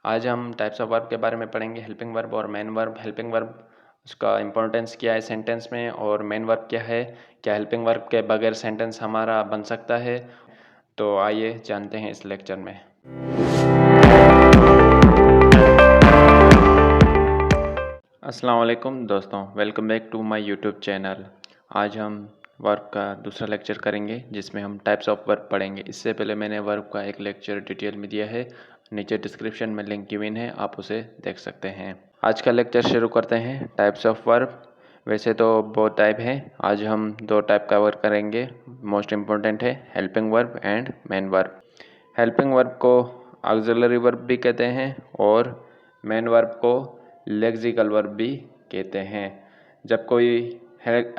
आज हम types of verb के बारे में पढ़ेंगे, हेल्पिंग वर्ब और मेन वर्ब। हेल्पिंग वर्ब उसका इंपॉर्टेंस क्या है सेंटेंस में, और मेन वर्ब क्या है, क्या हेल्पिंग वर्ब के बगैर सेंटेंस हमारा बन सकता है। तो आइए जानते हैं इस लेक्चर में। अस्सलाम वालेकुम दोस्तों, welcome back to my YouTube channel. आज हम वर्ब का दूसरा लेक्चर करेंगे जिसमें हम टाइप्स ऑफ वर्ब पढ़ेंगे। इससे पहले मैंने वर्ब का एक लेक्चर डिटेल में दिया है, नीचे डिस्क्रिप्शन में लिंक गिवन है, आप उसे देख सकते हैं। आज का लेक्चर शुरू करते हैं। टाइप्स ऑफ वर्ब वैसे तो बहुत टाइप हैं, आज हम दो टाइप कवर करेंगे। मोस्ट इम्पोर्टेंट है helping verb and main verb. Helping verb को ऑक्सिलरी वर्ब भी कहते हैं और मेन वर्ब को लेक्सिकल वर्ब भी कहते हैं। जब कोई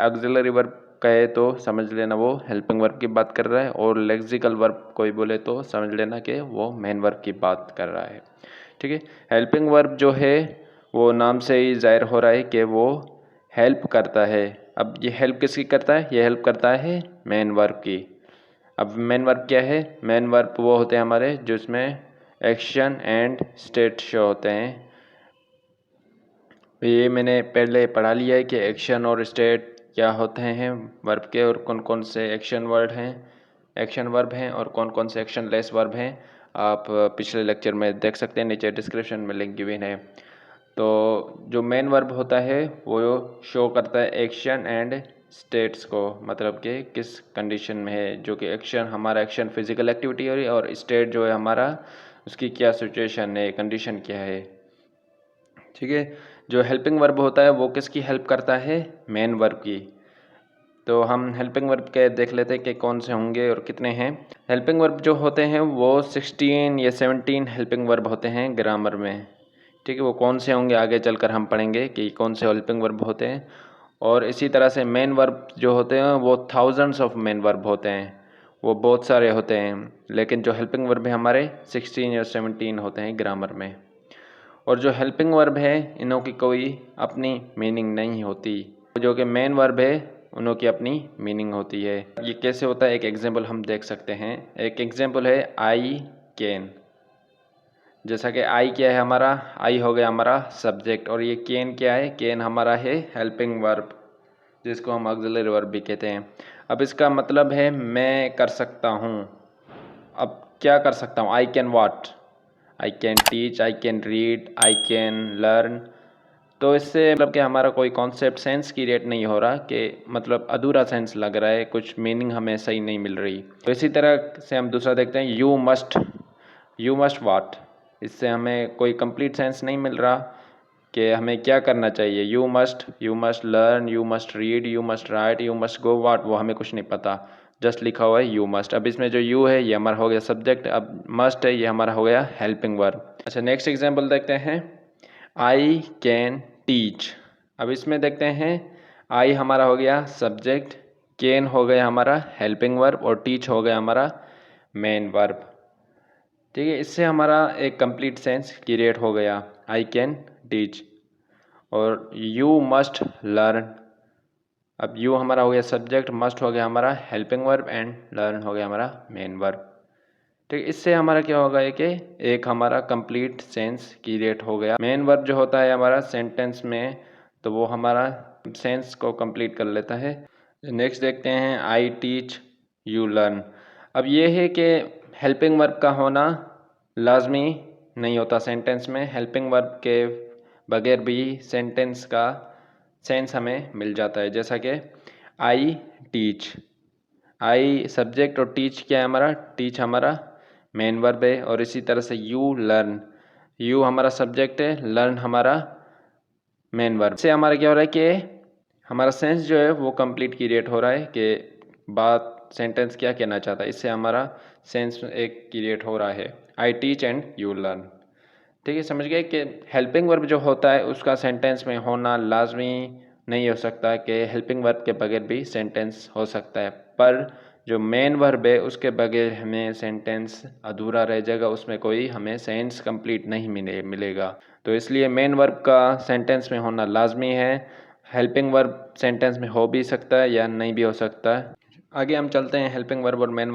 ऑक्सिलरी वर्ब कहे तो समझ लेना वो हेल्पिंग वर्ब की बात कर रहा है, और लेक्सिकल वर्ब कोई बोले तो समझ लेना कि वो मेन वर्ब की बात कर रहा है। ठीक है, हेल्पिंग वर्ब जो है वो नाम से ही जाहिर हो रहा है कि वो हेल्प करता है। अब ये हेल्प किसकी करता है, ये हेल्प करता है मेन वर्ब की। अब मेन वर्ब क्या है, मेन वर्ब वो होते हैं हमारे जिसमें एक्शन एंड स्टेट शो होते हैं। ये मैंने पहले पढ़ा लिया है कि एक्शन और स्टेट क्या होते हैं वर्ब के, और कौन कौन से एक्शन वर्ब हैं और कौन कौन से एक्शन लेस वर्ब हैं। आप पिछले लेक्चर में देख सकते हैं, नीचे डिस्क्रिप्शन में लिंक गिवन है। तो जो मेन वर्ब होता है वो शो करता है एक्शन एंड स्टेट्स को, मतलब कि किस कंडीशन में है। जो कि एक्शन हमारा एक्शन फिजिकल एक्टिविटी है, और स्टेट जो है हमारा उसकी क्या सिचुएशन है, कंडीशन क्या है। ठीक है, जो हेल्पिंग वर्ब होता है वो किसकी हेल्प करता है, मेन वर्ब की। तो हम हेल्पिंग वर्ब के देख लेते हैं कि कौन से होंगे और कितने हैं। हेल्पिंग वर्ब जो होते हैं वो 16 या 17 हेल्पिंग वर्ब होते हैं ग्रामर में। ठीक है, वो कौन से होंगे आगे चलकर हम पढ़ेंगे कि कौन से हेल्पिंग वर्ब होते हैं। और इसी तरह से मेन वर्ब जो होते हैं वो थाउजेंड्स ऑफ मेन वर्ब होते हैं, वो बहुत सारे होते हैं। लेकिन जो हेल्पिंग वर्ब है हमारे 16 या 17 होते हैं ग्रामर में। और जो हेल्पिंग वर्ब है इनों की कोई अपनी मीनिंग नहीं होती, जो कि मेन वर्ब है उनों की अपनी मीनिंग होती है। ये कैसे होता है, एक एग्जांपल हम देख सकते हैं। एक एग्जांपल है आई कैन। जैसा कि आई क्या है हमारा, आई हो गया हमारा सब्जेक्ट, और ये कैन क्या है, कैन हमारा है हेल्पिंग वर्ब जिसको हम ऑक्सिलरी वर्ब भी कहते हैं। अब इसका मतलब है मैं कर सकता हूँ। अब क्या कर सकता हूँ, I can what, I can teach, I can read, I can learn. तो इससे मतलब कि हमारा कोई कॉन्सेप्ट सेंस क्रिएट नहीं हो रहा, कि मतलब अधूरा सेंस लग रहा है, कुछ मीनिंग हमें सही नहीं मिल रही। तो इसी तरह से हम दूसरा देखते हैं, यू मस्ट वाट। इससे हमें कोई कंप्लीट सेंस नहीं मिल रहा कि हमें क्या करना चाहिए। You must learn, you must read, you must write, you must go what, वो हमें कुछ नहीं पता, जस्ट लिखा हुआ है यू मस्ट। अब इसमें जो यू है ये हमारा हो गया सब्जेक्ट, अब मस्ट है ये हमारा हो गया हेल्पिंग वर्ब। अच्छा, नेक्स्ट एग्जांपल देखते हैं, आई कैन टीच। अब इसमें देखते हैं, आई हमारा हो गया सब्जेक्ट, कैन हो गया हमारा हेल्पिंग वर्ब, और टीच हो गया हमारा मेन वर्ब। ठीक है, इससे हमारा एक कंप्लीट सेंस क्रिएट हो गया, आई कैन टीच। और यू मस्ट लर्न, अब यू हमारा हो गया सब्जेक्ट, मस्ट हो गया हमारा हेल्पिंग वर्ब, एंड लर्न हो गया हमारा मेन वर्ब। ठीक, इससे हमारा क्या होगा कि एक हमारा कंप्लीट सेंस क्रिएट हो गया। मेन वर्ब जो होता है हमारा सेंटेंस में, तो वो हमारा सेंस को कंप्लीट कर लेता है। नेक्स्ट देखते हैं, आई टीच, यू लर्न। अब ये है कि हेल्पिंग वर्ब का होना लाजमी नहीं होता सेंटेंस में। हेल्पिंग वर्ब के बगैर भी सेंटेंस का सेंस हमें मिल जाता है। जैसा कि आई टीच, आई सब्जेक्ट और टीच क्या है हमारा, टीच हमारा मेन वर्ब है। और इसी तरह से यू लर्न, यू हमारा सब्जेक्ट है, लर्न हमारा मेन वर्ब। इससे हमारा क्या हो रहा है कि हमारा सेंस जो है वो कंप्लीट क्रिएट हो रहा है कि बात सेंटेंस क्या कहना चाहता है। इससे हमारा सेंस एक क्रिएट हो रहा है, I teach and you learn. ठीक है, समझ गए कि हेल्पिंग वर्ब जो होता है उसका सेंटेंस में होना लाजमी नहीं हो सकता, कि हेल्पिंग वर्ब के बगैर भी सेंटेंस हो सकता है। पर जो मेन वर्ब है उसके बगैर हमें सेंटेंस अधूरा रह जाएगा, उसमें कोई हमें सेंस कंप्लीट नहीं मिलेगा। तो इसलिए मेन वर्ब का सेंटेंस में होना लाजमी है। हेल्पिंग वर्ब सेंटेंस में हो भी सकता है या नहीं भी हो सकता है। आगे हम चलते हैं, हेल्पिंग वर्ब और मेन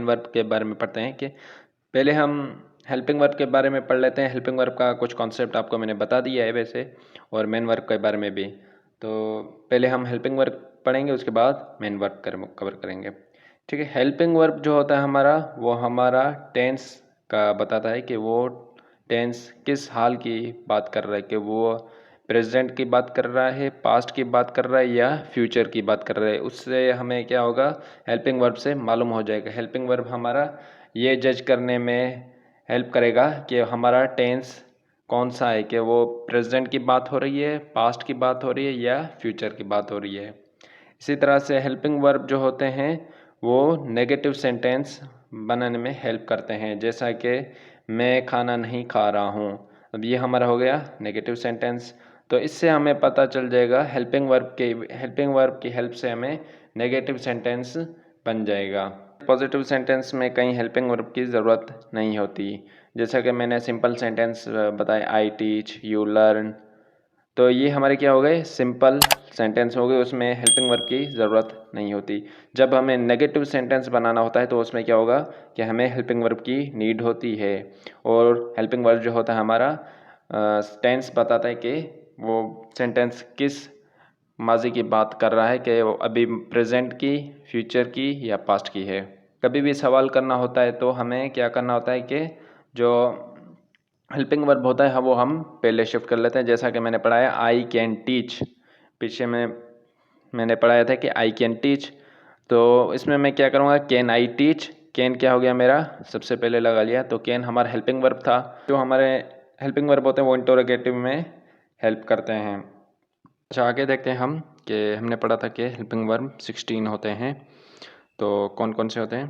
वर्ब के बारे में पढ़ते हैं। कि पहले हम हेल्पिंग वर्ब के बारे में पढ़ लेते हैं। हेल्पिंग वर्ब का कुछ कॉन्सेप्ट आपको मैंने बता दिया है वैसे, और मेन वर्ब के बारे में भी। तो पहले हम हेल्पिंग वर्ब पढ़ेंगे, उसके बाद मेन वर्ब कवर करेंगे। ठीक है, हेल्पिंग वर्ब जो होता है हमारा, वो हमारा टेंस का बताता है कि वो टेंस किस हाल की बात कर रहा है, कि वो प्रेजेंट की बात कर रहा है, पास्ट की बात कर रहा है, या फ्यूचर की बात कर रहा है। उससे हमें क्या होगा, हेल्पिंग वर्ब से मालूम हो जाएगा। हेल्पिंग वर्ब हमारा ये जज करने में हेल्प करेगा कि हमारा टेंस कौन सा है, कि वो प्रेजेंट की बात हो रही है, पास्ट की बात हो रही है, या फ्यूचर की बात हो रही है। इसी तरह से हेल्पिंग वर्ब जो होते हैं वो नेगेटिव सेंटेंस बनाने में हेल्प करते हैं, जैसा कि मैं खाना नहीं खा रहा हूँ। अब ये हमारा हो गया नेगेटिव सेंटेंस। तो इससे हमें पता चल जाएगा हेल्पिंग वर्ब की हेल्प से हमें नेगेटिव सेंटेंस बन जाएगा। पॉजिटिव सेंटेंस में कहीं हेल्पिंग वर्ब की ज़रूरत नहीं होती। जैसा कि मैंने सिंपल सेंटेंस बताए, आई टीच, यू लर्न, तो ये हमारे क्या हो गए, सिंपल सेंटेंस हो गए, उसमें हेल्पिंग वर्ब की ज़रूरत नहीं होती। जब हमें नेगेटिव सेंटेंस बनाना होता है तो उसमें क्या होगा कि हमें हेल्पिंग वर्ब की नीड होती है। और हेल्पिंग वर्ब जो होता है हमारा टेंस बताता है कि वो सेंटेंस किस माजी की बात कर रहा है, कि वो अभी प्रेजेंट की, फ्यूचर की, या पास्ट की है। कभी भी सवाल करना होता है तो हमें क्या करना होता है कि जो हेल्पिंग वर्ब होता है वो हम पहले शिफ्ट कर लेते हैं। जैसा कि मैंने पढ़ाया आई कैन टीच, पीछे में मैंने पढ़ाया था कि आई कैन टीच, तो इसमें मैं क्या करूँगा, कैन आई टीच। कैन क्या हो गया मेरा, सबसे पहले लगा लिया, तो कैन हमारा हेल्पिंग वर्ब था। जो हमारे हेल्पिंग वर्ब होते हैं वो इंटरोगेटिव में हेल्प करते हैं। अच्छा, आगे देखते हैं हम, कि हमने पढ़ा था कि हेल्पिंग वर्ब 16 होते हैं। तो कौन कौन से होते हैं,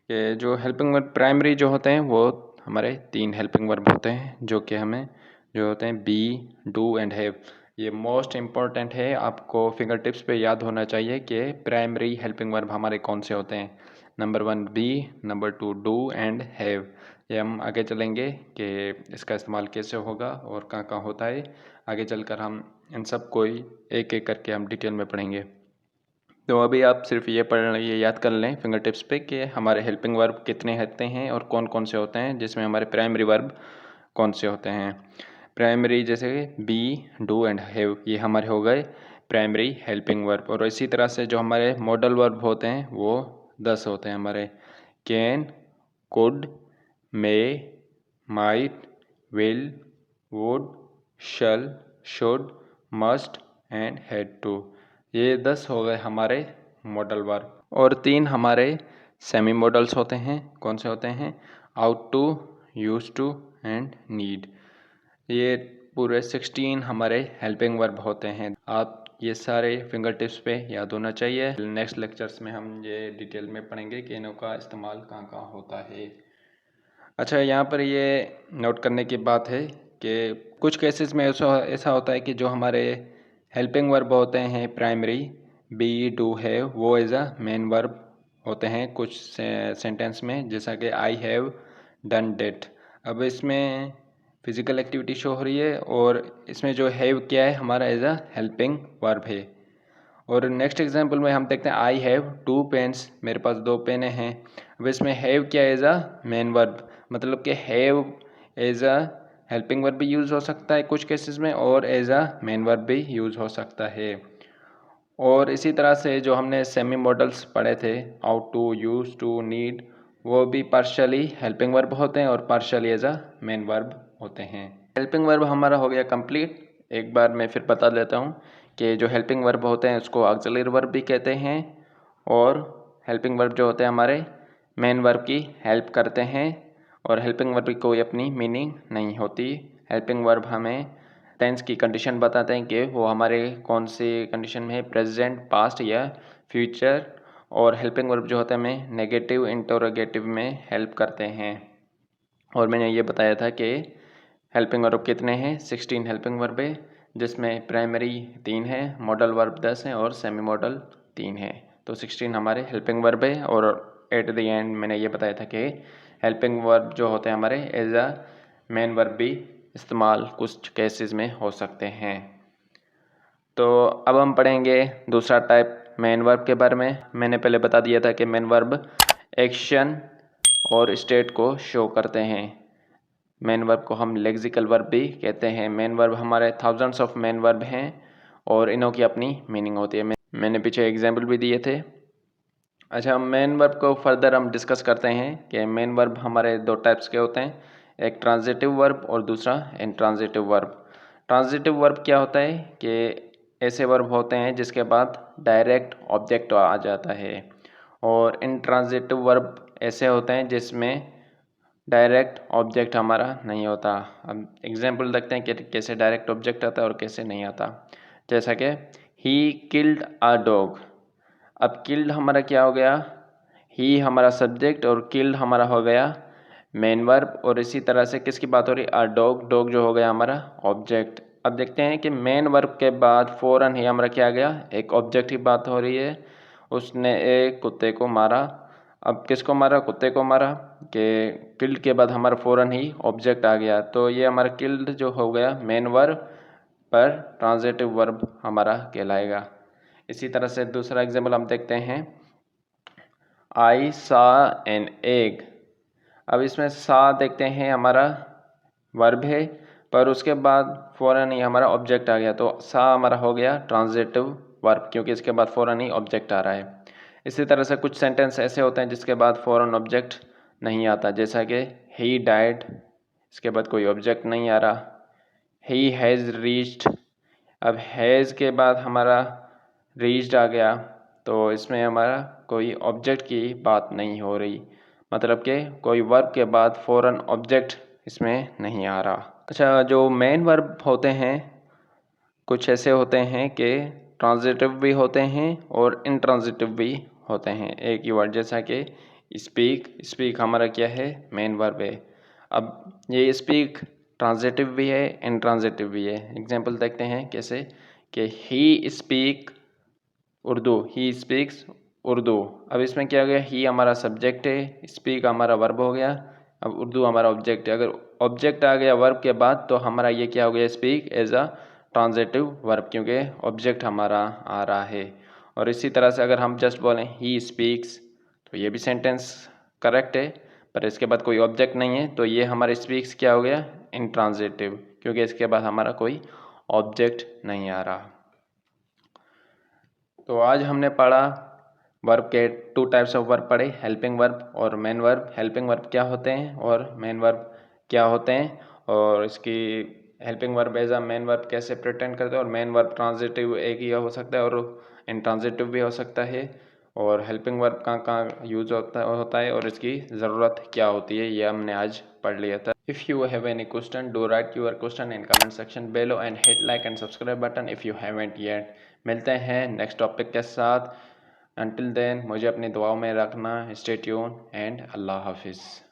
कि जो हेल्पिंग वर्ब प्राइमरी जो होते हैं वो हमारे 3 हेल्पिंग वर्ब होते हैं, जो कि हमें जो होते हैं बी, डू एंड हैव। ये मोस्ट इम्पॉर्टेंट है, आपको फिंगर टिप्स पे याद होना चाहिए कि प्राइमरी हेल्पिंग वर्ब हमारे कौन से होते हैं। Number 1 be, number 2 do and have. ये हम आगे चलेंगे कि इसका इस्तेमाल कैसे होगा और कहाँ कहाँ होता है। आगे चलकर हम इन सब को एक एक करके हम डिटेल में पढ़ेंगे। तो अभी आप सिर्फ ये याद कर लें फिंगर टिप्स पे कि हमारे हेल्पिंग वर्ब कितने होते हैं और कौन कौन से होते हैं, जिसमें हमारे प्राइमरी वर्ब कौन से होते हैं। प्राइमरी जैसे बी, डू एंड हैव, ये हमारे हो गए प्राइमरी हेल्पिंग वर्ब। और इसी तरह से जो हमारे मॉडल वर्ब होते हैं वो 10 होते हैं हमारे, can, could, may, might, will, would, shall, should, must and had to. ये 10 हो गए हमारे मॉडल वर्ब। और 3 हमारे सेमी मॉडल्स होते हैं। कौन से होते हैं, ought to, use to and need. ये पूरे 16 हमारे हेल्पिंग वर्ब होते हैं। आप ये सारे फिंगर टिप्स पे याद होना चाहिए। नेक्स्ट लेक्चर्स में हम ये डिटेल में पढ़ेंगे कि इनों का इस्तेमाल कहाँ कहाँ होता है। अच्छा, यहाँ पर ये नोट करने की बात है कि कुछ केसेस में ऐसा होता है कि जो हमारे हेल्पिंग वर्ब होते हैं प्राइमरी बी, डू, हैव, वो एज अ मेन वर्ब होते हैं कुछ सेंटेंस में, जैसा कि आई हैव डन डेट। अब इसमें फिजिकल एक्टिविटी शो हो रही है और इसमें जो हैव क्या है हमारा एज अ हेल्पिंग वर्ब है। और नेक्स्ट एग्जांपल में हम देखते हैं आई हैव 2 पेन्स, मेरे पास 2 पेनें हैं। अब इसमें हैव क्या एज अ मेन वर्ब, मतलब कि have as a helping verb भी यूज़ हो सकता है कुछ केसेस में, और एज अ मेन वर्ब भी यूज़ हो सकता है। और इसी तरह से जो हमने सेमी मॉडल्स पढ़े थे, ought to, use to, need, वो भी पार्शियली हेल्पिंग वर्ब होते हैं और partially as a main verb होते हैं। हेल्पिंग वर्ब हमारा हो गया कंप्लीट। एक बार मैं फिर बता देता हूँ कि जो हेल्पिंग वर्ब होते हैं उसको ऑक्सिलरी वर्ब भी कहते हैं, और हेल्पिंग वर्ब जो होते हैं हमारे मेन वर्ब की हेल्प करते हैं, और हेल्पिंग वर्ब की कोई अपनी मीनिंग नहीं होती। हेल्पिंग वर्ब हमें टेंस की कंडीशन बताते हैं कि वो हमारे कौन सी कंडीशन में है, प्रेजेंट, पास्ट या फ्यूचर। और हेल्पिंग वर्ब जो होते हैं हमें नेगेटिव, इंटरोगेटिव में हेल्प करते हैं। और मैंने ये बताया था कि हेल्पिंग वर्ब कितने हैं, 16 हेल्पिंग वर्ब है, जिसमें प्राइमरी 3 है, मॉडल वर्ब 10 है और सेमी मॉडल 3 है। तो 16 हमारे हेल्पिंग वर्ब है। और एट द एंड मैंने ये बताया था कि हेल्पिंग वर्ब जो होते हैं हमारे एज अ मेन वर्ब भी इस्तेमाल कुछ केसेस में हो सकते हैं। तो अब हम पढ़ेंगे दूसरा टाइप मेन वर्ब के बारे में। मैंने पहले बता दिया था कि मेन वर्ब एक्शन और स्टेट को शो करते हैं। मेन वर्ब को हम लेक्सिकल वर्ब भी कहते हैं। मेन वर्ब हमारे थाउजेंड्स ऑफ मेन वर्ब हैं और इन्हों की अपनी मीनिंग होती है। मैंने पीछे एग्जाम्पल भी दिए थे। अच्छा, मेन वर्ब को फर्दर हम डिस्कस करते हैं कि मेन वर्ब हमारे दो टाइप्स के होते हैं, एक ट्रांजिटिव वर्ब और दूसरा इंट्रांजिटिव वर्ब। ट्रांजिटिव वर्ब क्या होता है कि ऐसे वर्ब होते हैं जिसके बाद डायरेक्ट ऑब्जेक्ट आ जाता है, और इंट्रांजिटिव वर्ब ऐसे होते हैं जिसमें डायरेक्ट ऑब्जेक्ट हमारा नहीं होता। अब एग्जाम्पल देखते हैं कि कैसे डायरेक्ट ऑब्जेक्ट आता है और कैसे नहीं आता। जैसा कि ही किल्ड अ डॉग। अब किल्ड हमारा क्या हो गया, ही हमारा सब्जेक्ट और किल्ड हमारा हो गया मेन वर्ब, और इसी तरह से किसकी बात हो रही है, अ डॉग। डॉग जो हो गया हमारा ऑब्जेक्ट। अब देखते हैं कि मेन वर्ब के बाद फ़ौरन ही हमारा क्या आ गया, एक ऑब्जेक्ट की बात हो रही है। उसने एक कुत्ते को मारा। अब किसको मारा, कुत्ते को मारा। कि किल्ड के बाद हमारा फ़ौरन ही ऑब्जेक्ट आ गया, तो ये हमारा किल्ड जो हो गया मेन वर्ब पर ट्रांजिटिव वर्ब हमारा कहलाएगा। इसी तरह से दूसरा एग्जाम्पल हम देखते हैं, आई सा एन एग। अब इसमें सा देखते हैं हमारा वर्ब है, पर उसके बाद फ़ौरन ही हमारा ऑब्जेक्ट आ गया, तो सा हमारा हो गया ट्रांजिटिव वर्ब, क्योंकि इसके बाद फ़ौरन ही ऑब्जेक्ट आ रहा है। इसी तरह से कुछ सेंटेंस ऐसे होते हैं जिसके बाद फ़ौरन ऑब्जेक्ट नहीं आता, जैसा कि ही डाइड, इसके बाद कोई ऑब्जेक्ट नहीं आ रहा। ही हैज़ रीच्ड, अब हैज़ के बाद हमारा रीच्ड आ गया, तो इसमें हमारा कोई ऑब्जेक्ट की बात नहीं हो रही, मतलब कि कोई वर्ब के बाद फ़ौरन ऑब्जेक्ट इसमें नहीं आ रहा। अच्छा, जो मेन वर्ब होते हैं कुछ ऐसे होते हैं कि ट्रांजिटिव भी होते हैं और इंट्रांजिटिव भी होते हैं, एक ही वर्ड, जैसा कि स्पीक। स्पीक हमारा क्या है, मेन वर्ब है। अब ये स्पीक ट्रांजिटिव भी है, इंट्रांजिटिव भी है। एग्जांपल देखते हैं कैसे, कि he speak Urdu, he speaks Urdu. अब इसमें क्या हो गया, ही हमारा सब्जेक्ट है, स्पीक हमारा वर्ब हो गया, अब उर्दू हमारा ऑब्जेक्ट है। अगर ऑब्जेक्ट आ गया वर्ब के बाद तो हमारा ये क्या हो गया, speak as a transitive verb, क्योंकि ऑब्जेक्ट हमारा आ रहा है। और इसी तरह से अगर हम जस्ट बोलें ही स्पीक्स, तो ये भी सेंटेंस करेक्ट है, पर इसके बाद कोई ऑब्जेक्ट नहीं है, तो ये हमारा स्पीक्स क्या हो गया, इंट्रांजिटिव, क्योंकि इसके बाद हमारा कोई ऑब्जेक्ट नहीं आ रहा। तो आज हमने पढ़ा वर्ब के टू टाइप्स ऑफ वर्ब पढ़े, हेल्पिंग वर्ब और मेन वर्ब। हेल्पिंग वर्ब क्या होते हैं और मेन वर्ब क्या होते हैं, और इसकी helping verb as a main verb कैसे प्रिटेंड करते हैं, और मेन वर्ब ट्रांजिटिव एक ही हो सकता है और इंट्रांजिटिव भी हो सकता है, और हेल्पिंग वर्ब कहाँ कहाँ यूज होता है और इसकी ज़रूरत क्या होती है, ये हमने आज पढ़ लिया था। If you have any question, do write your question in comment section below and hit like and subscribe button if you haven't yet. मिलते हैं नेक्स्ट टॉपिक के साथ। Until then, मुझे अपनी दुआओं में रखना। Stay tuned and अल्लाह हाफिज़।